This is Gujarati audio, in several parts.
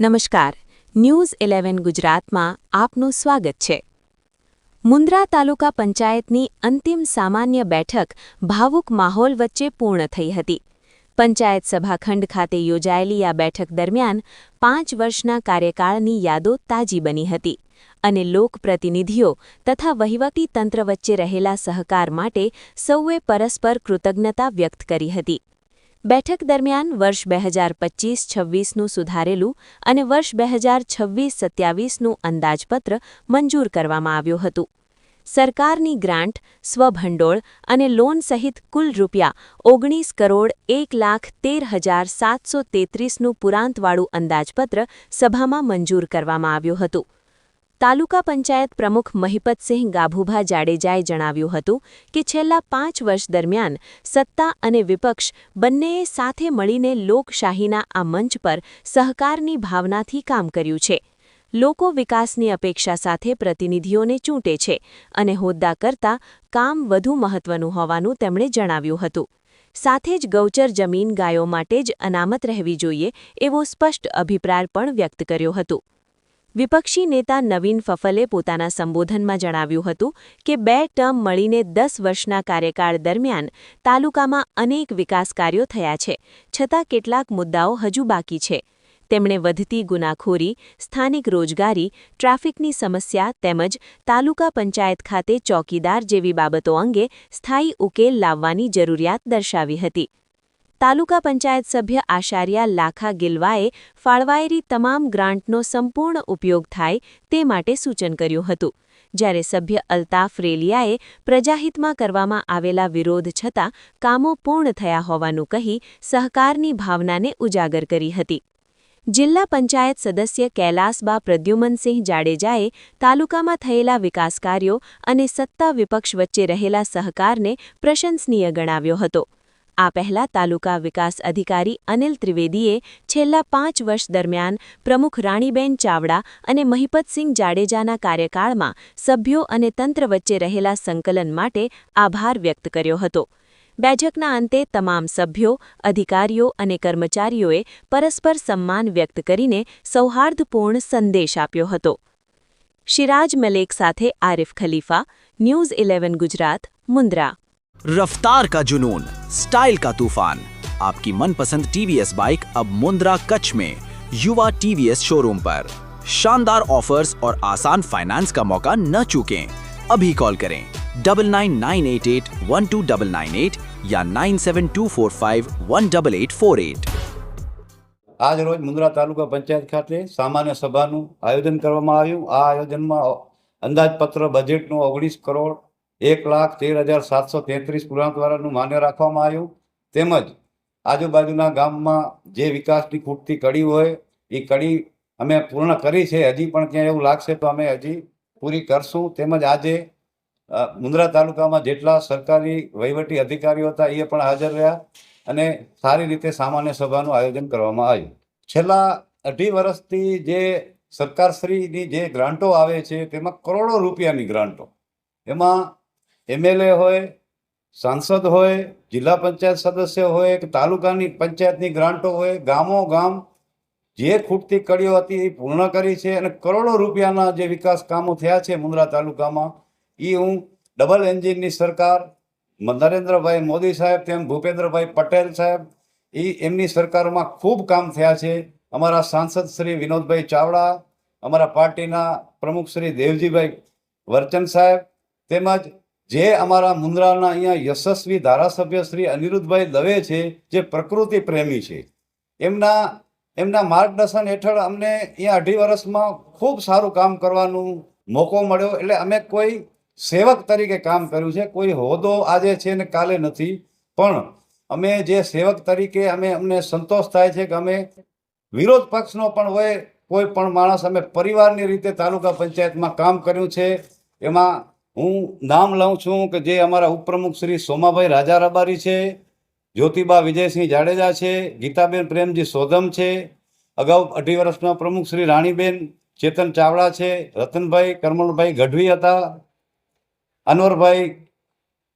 નમસ્કાર, ન્યૂઝ 11 ગુજરાતમાં આપનું સ્વાગત છે. મુન્દ્રા તાલુકા પંચાયતની અંતિમ સામાન્ય બેઠક ભાવુક માહોલ વચ્ચે પૂર્ણ થઈ હતી. પંચાયત સભાખંડ ખાતે યોજાયેલી આ બેઠક દરમિયાન 5 વર્ષના કાર્યકાળની યાદો તાજી બની હતી અને લોકપ્રતિનિધિઓ તથા વહીવટી તંત્ર વચ્ચે રહેલા સહકાર માટે સૌએ પરસ્પર કૃતજ્ઞતા વ્યક્ત કરી હતી. બેઠક દરમિયાન વર્ષ 2025-26નું સુધારેલું અને વર્ષ 2026-27નું અંદાજપત્ર મંજૂર કરવામાં આવ્યું હતું. સરકારની ગ્રાન્ટ, સ્વભંડોળ અને લોન સહિત કુલ ₹19,13,733નું પુરાંતવાળું અંદાજપત્ર સભામાં મંજૂર કરવામાં આવ્યું હતું. તાલુકા પંચાયત પ્રમુખ મહિપતસિંહ ગાભુભા જાડેજાએ જણાવ્યું હતું કે છેલ્લા 5 વર્ષ દરમિયાન સત્તા અને વિપક્ષ બંનેએ સાથે મળીને લોકશાહીના આ મંચ પર સહકારની ભાવનાથી કામ કર્યું છે. લોકો વિકાસની અપેક્ષા સાથે પ્રતિનિધિઓને ચૂંટે છે અને હોદ્દા કરતાં કામ વધુ મહત્વનું હોવાનું તેમણે જણાવ્યું હતું. સાથે જ ગૌચર જમીન ગાયો માટે જ અનામત રહેવી જોઈએ એવો સ્પષ્ટ અભિપ્રાય પણ વ્યક્ત કર્યો હતો. વિપક્ષી નેતા નવીન ફફલે પોતાના સંબોધનમાં જણાવ્યું હતું કે 2 ટર્મ મળીને 10 વર્ષના કાર્યકાળ દરમિયાન તાલુકામાં અનેક વિકાસ કાર્યો થયા છે, છતાં કેટલાક મુદ્દાઓ હજુ બાકી છે. તેમણે વધતી ગુનાખોરી, સ્થાનિક રોજગારી, ટ્રાફિકની સમસ્યા તેમજ તાલુકા પંચાયત ખાતે ચોકીદાર જેવી બાબતો અંગે સ્થાયી ઉકેલ લાવવાની જરૂરિયાત દર્શાવી હતી. તાલુકા પંચાયત સભ્ય આચાર્યા લાખા ગિલવાએ ફાળવાયેલી તમામ ગ્રાન્ટનો સંપૂર્ણ ઉપયોગ થાય તે માટે સૂચન કર્યું હતું, જ્યારે સભ્ય અલ્તાફ રેલિયાએ પ્રજાહિતમાં કરવામાં આવેલા વિરોધ છતાં કામો પૂર્ણ થયા હોવાનું કહી સહકારની ભાવનાને ઉજાગર કરી હતી. જિલ્લા પંચાયત સદસ્ય કૈલાસબા પ્રદ્યુમનસિંહ જાડેજાએ તાલુકામાં થયેલા વિકાસ કાર્યો અને સત્તા વિપક્ષ વચ્ચે રહેલા સહકારને પ્રશંસનીય ગણાવ્યો હતો. આ પહેલા તાલુકા વિકાસ અધિકારી અનિલ ત્રિવેદીએ છેલ્લા 5 વર્ષ દરમિયાન પ્રમુખ રાણીબેન ચાવડા અને મહિપતસિંહ જાડેજાના કાર્યકાળમાં સભ્યો અને તંત્ર વચ્ચે રહેલા સંકલન માટે આભાર વ્યક્ત કર્યો હતો. બેઠકના અંતે તમામ સભ્યો, અધિકારીઓ અને કર્મચારીઓએ પરસ્પર સન્માન વ્યક્ત કરીને સૌહાર્દપૂર્ણ સંદેશ આપ્યો હતો. શિરાજ મલેક સાથે આરિફ ખલીફા, ન્યૂઝ 11 ગુજરાત, મુન્દ્રા. रफ्तार का जुनून, स्टाइल का तूफान, आपकी मनपसंद TVS बाइक अब मुंद्रा कच्छ में युवा TVS शोरूम पर. शानदार ऑफर्स और आसान फाइनेंस का मौका न चूकें. अभी कॉल करें 9998812998 या 9724518848. આજ રોજ મુન્દ્રા તાલુકા પંચાયત ખાતે સામાન્ય સભાનું આયોજન કરવામાં આવ્યું. આ આયોજનમાં અંદાજપત્ર બજેટનું 19 કરોડ 1,13,733 પુરાંતવાળાનું માન્ય રાખવામાં આવ્યું. તેમજ આજુબાજુના ગામમાં જે વિકાસની ખૂટતી કડી હોય એ કડી અમે પૂર્ણ કરી છે. હજી પણ ક્યાંય એવું લાગશે તો અમે હજી પૂરી કરશું. તેમજ આજે મુન્દ્રા તાલુકામાં જેટલા સરકારી વહીવટી અધિકારીઓ હતા એ પણ હાજર રહ્યા અને સારી રીતે સામાન્ય સભાનું આયોજન કરવામાં આવ્યું. છેલ્લા 2.5 વર્ષથી જે સરકારશ્રીની જે ગ્રાન્ટો આવે છે તેમાં કરોડો રૂપિયાની ગ્રાન્ટો, એમાં MLA હોય, સાંસદ હોય, જિલ્લા પંચાયત સદસ્ય હોય કે તાલુકાની પંચાયતની ગ્રાન્ટો હોય, ગામો ગામ જે ખૂટતી કડીઓ હતી એ પૂર્ણ કરી છે અને કરોડો રૂપિયાના જે વિકાસ કામો થયા છે મુન્દ્રા તાલુકામાં એ હું ડબલ એન્જિનની સરકાર, નરેન્દ્રભાઈ મોદી સાહેબ તેમ ભૂપેન્દ્રભાઈ પટેલ સાહેબ એમની સરકારોમાં ખૂબ કામ થયા છે. અમારા સાંસદ શ્રી વિનોદભાઈ ચાવડા, અમારા પાર્ટીના પ્રમુખ શ્રી દેવજીભાઈ વર્ચન સાહેબ, તેમજ જે અમારા મુન્દ્રાના અહીંયા યશસ્વી ધારાસભ્ય શ્રી અનિરુદ્ધભાઈ દવે છે જે પ્રકૃતિ પ્રેમી છે, એમના માર્ગદર્શન હેઠળ અમને અહીંયા 2.5 વર્ષમાં ખૂબ સારું કામ કરવાનો મોકો મળ્યો. એટલે અમે કોઈ સેવક તરીકે કામ કર્યું છે. કોઈ હોદ્દો આજે છે ને કાલે નથી, પણ અમે જે સેવક તરીકે અમને સંતોષ થાય છે કે અમે વિરોધ પક્ષનો પણ હોય કોઈ પણ માણસ અમે પરિવારની રીતે તાલુકા પંચાયતમાં કામ કર્યું છે. એમાં હું નામ લઉં છું કે જે અમારા ઉપપ્રમુખ શ્રી સોમાભાઈ રાજા રબારી છે, જ્યોતિબા વિજયસિંહ જાડેજા છે, ગીતાબેન પ્રેમજી સોધમ છે, અગાઉ 2.5 વર્ષના પ્રમુખ શ્રી રાણીબેન ચેતન ચાવડા છે, રતનભાઈ કરમલભાઈ ગઢવી હતા, અનવરભાઈ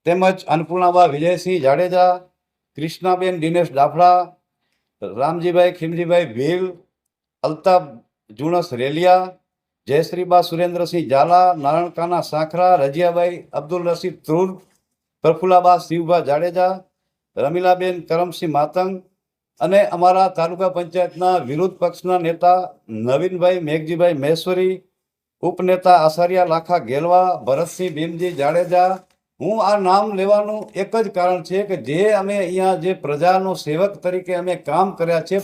તેમજ અન્નપૂર્ણાબા વિજયસિંહ જાડેજા, કૃષ્ણાબેન દિનેશ ડાફડા, રામજીભાઈ ખીમજીભાઈ ભીલ, અલ્તાફ જુણસ રેલિયા, જયશ્રીબા સુરેન્દ્રસિંહ ઝાલા, નારણકાના સાંખરા, રજિયાભાઈ અબ્દુલ રશીદ ધ્રુવ, પ્રફુલ્લાબા શિવભા જાડેજા, રમીલાબેન કરમસિંહ માતંગ અને અમારા તાલુકા પંચાયતના વિરોધ પક્ષના નેતા નવીનભાઈ મેઘજીભાઈ મહેશ્વરી, ઉપનેતા આસારિયા લાખા ગેલવા, ભરતસિંહ ભીમજી જાડેજા. હું આ નામ લેવાનું એક જ કારણ છે કે જે અમે અહીંયા જે પ્રજાનો સેવક તરીકે અમે કામ કર્યા છે,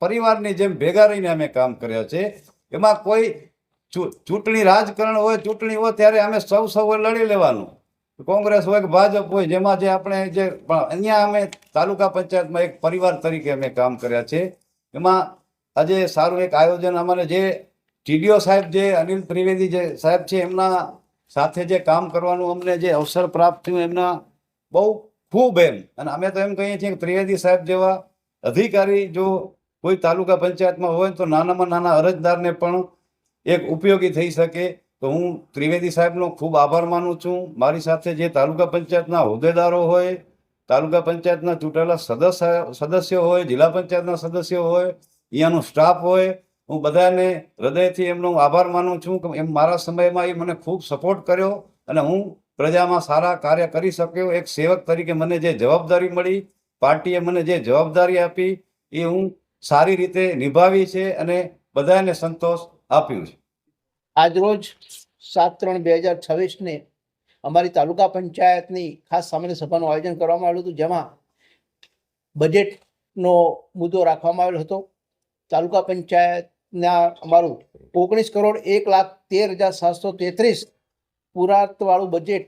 પરિવારની જેમ ભેગા રહીને અમે કામ કર્યા છે. એમાં કોઈ ચૂંટણી રાજકારણ હોય, ચૂંટણી હોય ત્યારે અમે સૌએ લડી લેવાનું, કોંગ્રેસ હોય કે ભાજપ હોય, જેમાં જે આપણે જે પણ અહીંયા અમે તાલુકા પંચાયતમાં એક પરિવાર તરીકે અમે કામ કર્યા છે. એમાં આજે સારું એક આયોજન અમારે જે ટીડીઓ સાહેબ જે અનિલ ત્રિવેદી જે સાહેબ છે એમના સાથે જે કામ કરવાનું અમને જે અવસર પ્રાપ્ત થયું એમના બહુ ખૂબ એમ. અને અમે તો એમ કહીએ છીએ કે ત્રિવેદી સાહેબ જેવા અધિકારી જો કોઈ તાલુકા પંચાયતમાં હોય તો નાનામાં નાના અરજદારને પણ એક ઉપયોગી થઈ શકે. તો હું ત્રિવેદી સાહેબનો ખૂબ આભાર માનું છું. મારી સાથે જે તાલુકા પંચાયતના હોદ્દેદારો હોય, તાલુકા પંચાયતના ચૂંટાયેલા સદસ્યો હોય, જિલ્લા પંચાયતના સદસ્યો હોય, અહીંયાનો સ્ટાફ હોય, હું બધાને હૃદયથી એમનો આભાર માનું છું કે એમ મારા સમયમાં એ મને ખૂબ સપોર્ટ કર્યો અને હું પ્રજામાં સારા કાર્ય કરી શક્યો. એક સેવક તરીકે મને જે જવાબદારી મળી, પાર્ટીએ મને જે જવાબદારી આપી એ હું સારી રીતે નિભાવી છે અને બધાને સંતોષ આપ્યું છે. આજરોજ 7/3/2026 અમારી તાલુકા પંચાયતની ખાસ સામાન્ય સભાનું આયોજન કરવામાં આવ્યું હતું, જેમાં બજેટનો મુદ્દો રાખવામાં આવેલો હતો. તાલુકા પંચાયતના અમારું 19,01,13,733 પુરાતવાળું બજેટ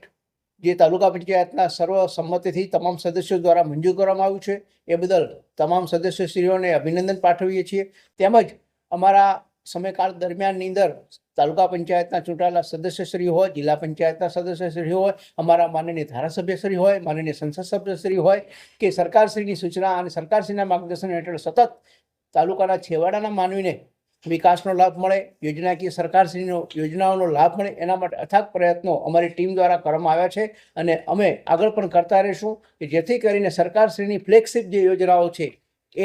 જે તાલુકા પંચાયતના સર્વસંમતિથી તમામ સદસ્યો દ્વારા મંજૂર કરવામાં આવ્યું છે, એ બદલ તમામ સદસ્યશ્રીઓને અભિનંદન પાઠવીએ છીએ. તેમજ અમારા સમયકાળ દરમિયાનની અંદર તાલુકા પંચાયતના ચૂંટાયેલા સદસ્યશ્રી હોય, જિલ્લા પંચાયતના સદસ્યશ્રી હોય, અમારા માનનીય ધારાસભ્યશ્રી હોય, માનનીય સંસદ સભ્યશ્રી હોય કે સરકારશ્રીની સૂચના અને સરકારશ્રીના માર્ગદર્શન હેઠળ સતત તાલુકાના છેવાડાના માનવીને વિકાસનો લાભ મળે, યોજનાકીય સરકારશ્રીનો યોજનાઓનો લાભ મળે, એના માટે અથાગ પ્રયત્નો અમારી ટીમ દ્વારા કરવામાં આવ્યા છે અને અમે આગળ પણ કરતા રહીશું કે જેથી કરીને સરકારશ્રીની ફ્લેગશિપ જે યોજનાઓ છે એ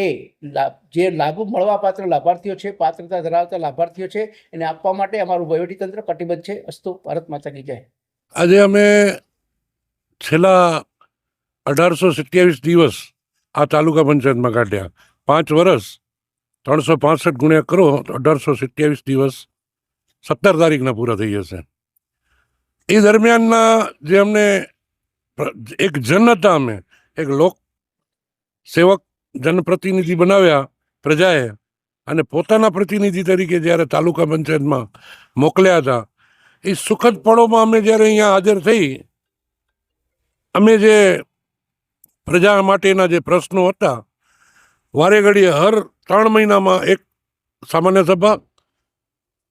જે લાભ મળવાપાત્ર લાભાર્થીઓ છે, પાત્રતા ધરાવતા લાભાર્થીઓ છે, એને આપવા માટે અમારું વહીવટીતંત્ર કટિબદ્ધ છે. અસ્તુ ભારત માતા કી જય. આજે અમે છેલ્લા 1827 દિવસ આ તાલુકા પંચાયતમાં કાઢ્યા. 5 વર્ષ 365 ગુણ્યા કરો તો 1827 દિવસ 17 તારીખના પૂરા થઈ જશે. એ દરમિયાનના જે અમને એક જન હતા, અમે એક લોક સેવક જનપ્રતિનિધિ બનાવ્યા પ્રજાએ, અને પોતાના પ્રતિનિધિ તરીકે જ્યારે તાલુકા પંચાયતમાં મોકલ્યા હતા, એ સુખદ પળોમાં અમે જ્યારે અહીંયા હાજર થઈ, અમે જે પ્રજા માટેના જે પ્રશ્નો હતા, વારે ઘડીએ હર 3 મહિનામાં એક સામાન્ય સભા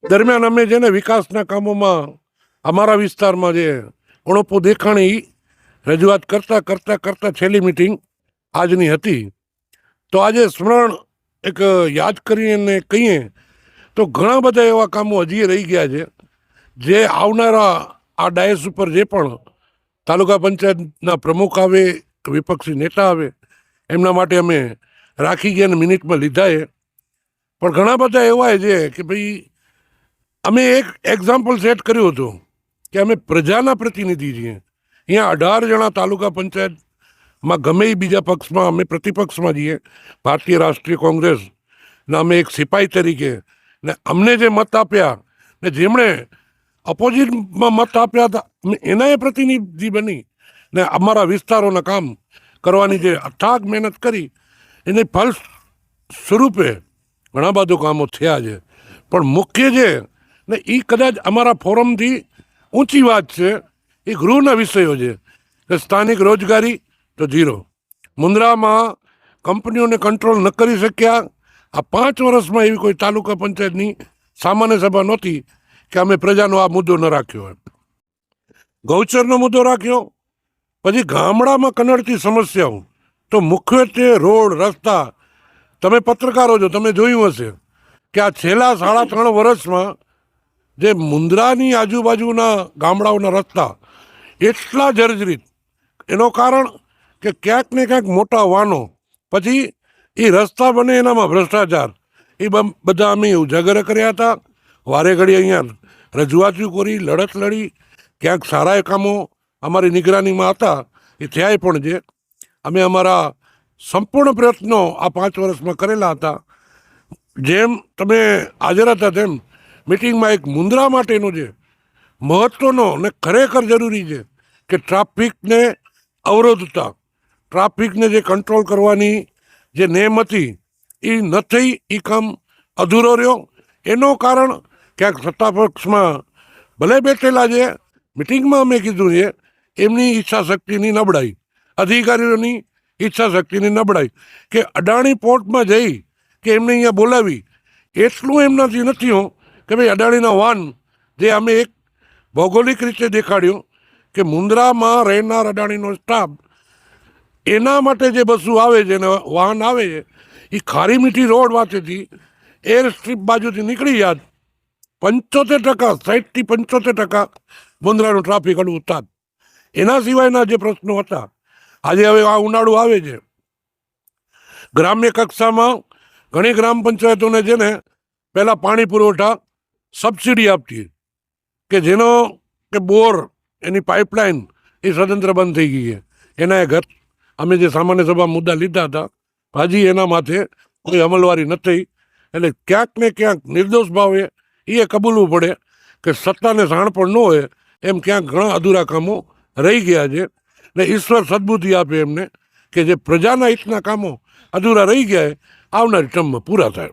દરમિયાન અમે જેને વિકાસના કામોમાં અમારા વિસ્તારમાં જે ઉણપો દેખાણી રજૂઆત કરતાં છેલ્લી મિટિંગ આજની હતી. તો આજે સ્મરણ એક યાદ કરીને કહીએ તો ઘણા બધા એવા કામો હજી રહી ગયા છે, જે આવનારા આ ડાયસ ઉપર જે પણ તાલુકા પંચાયતના પ્રમુખ આવે, વિપક્ષી નેતા આવે, એમના માટે અમે રાખી ગયા અને મિનિટમાં લીધા એ. પણ ઘણા બધા એવા છે કે ભાઈ અમે એક એક્ઝામ્પલ સેટ કર્યું હતું કે અમે પ્રજાના પ્રતિનિધિ છીએ. અહીંયા 18 જણા તાલુકા પંચાયતમાં ગમે એ બીજા પક્ષમાં અમે પ્રતિપક્ષમાં છીએ, ભારતીય રાષ્ટ્રીય કોંગ્રેસના અમે એક સિપાહી તરીકે, ને અમને જે મત આપ્યા ને જેમણે અપોઝિટમાં મત આપ્યા હતા અમે એના પ્રતિનિધિ બની ને અમારા વિસ્તારોના કામ કરવાની જે અથાગ મહેનત કરી એને ફલ સ્વરૂપે ઘણા બધા કામો થયા છે. પણ મુખ્ય છે ને એ કદાચ અમારા ફોરમથી ઊંચી વાત છે, એ ગૃહના વિષયો છે કે સ્થાનિક રોજગારી તો 0, મુન્દ્રામાં કંપનીઓને કંટ્રોલ ન કરી શક્યા. આ 5 વર્ષમાં એવી કોઈ તાલુકા પંચાયતની સામાન્ય સભા નહોતી કે અમે પ્રજાનો આ મુદ્દો ન રાખ્યો હોય. ગૌચરનો મુદ્દો રાખ્યો. પછી ગામડામાં કનડતી સમસ્યાઓ તો મુખ્યત્વે રોડ, રસ્તા. તમે પત્રકારો છો, તમે જોયું હશે કે આ છેલ્લા 3.5 વર્ષમાં જે મુન્દ્રાની આજુબાજુના ગામડાઓના રસ્તા એટલા જર્જરિત, એનું કારણ કે ક્યાંક ને ક્યાંક મોટા વાનો, પછી એ રસ્તા બને એનામાં ભ્રષ્ટાચાર, એ બધા અમે ઉજાગર કર્યા હતા. વારે ઘડી અહીંયા રજૂઆતો કરી, લડત લડી. ક્યાંક સારા કામો અમારી નિગરાનીમાં હતા, એ થયા પણ છે. અમે અમારા સંપૂર્ણ પ્રયત્નો આ 5 વર્ષમાં કરેલા હતા. જેમ તમે હાજર હતા તેમ મિટિંગમાં એક મુન્દ્રા માટેનો છે મહત્વનો અને ખરેખર જરૂરી છે કે ટ્રાફિકને અવરોધતા, ટ્રાફિકને જે કંટ્રોલ કરવાની જે નેમ હતી એ ન થઈ, એ કામ અધૂરો રહ્યો. એનું કારણ ક્યાંક સત્તાપક્ષમાં ભલે બેઠેલા છે, મિટિંગમાં અમે કીધું છે એમની ઈચ્છા શક્તિની નબળાઈ, અધિકારીઓની ઈચ્છા શક્તિની નબળાઈ, કે અડાણી પોર્ટમાં જઈ કે એમને અહીંયા બોલાવી એટલું એમનાથી નથી હો કે ભાઈ અડાણીના વાહન જે અમે એક ભૌગોલિક રીતે દેખાડ્યું કે મુન્દ્રામાં રહેનાર અડાણીનો સ્ટાફ એના માટે જે બસો આવે છે અને વાહન આવે છે એ ખારી મીઠી રોડ વાંચેથી એર સ્ટ્રીપ બાજુથી નીકળી જાત 75%, 60થી 75% મુન્દ્રાનું ટ્રાફિક હળવું થાત. એના સિવાયના જે પ્રશ્નો હતા, આજે હવે આ ઉનાળુ આવે છે, ગ્રામ્ય કક્ષામાં ઘણી ગ્રામ પંચાયતોને છે ને પહેલાં પાણી પુરવઠા સબસિડી આપતી, કે જેનો કે બોર એની પાઇપલાઇન એ સ્વતંત્ર બંધ થઈ ગઈ છે. એના ઘર અમે જે સામાન્ય સભા મુદ્દા લીધા હતા, હજી એના માથે કોઈ અમલવારી નથી. એટલે ક્યાંક ને ક્યાંક નિર્દોષ ભાવે એ કબૂલવું પડે કે સત્તાને શાણપણ ન હોય એમ ક્યાંક ઘણા અધૂરા કામો રહી ગયા છે. ને ઈશ્વર સદબુદ્ધિ આપે એમને કે જે પ્રજાના હિતના કામો અધૂરા રહી ગયા આવનારી ટર્મમાં પૂરા થાય.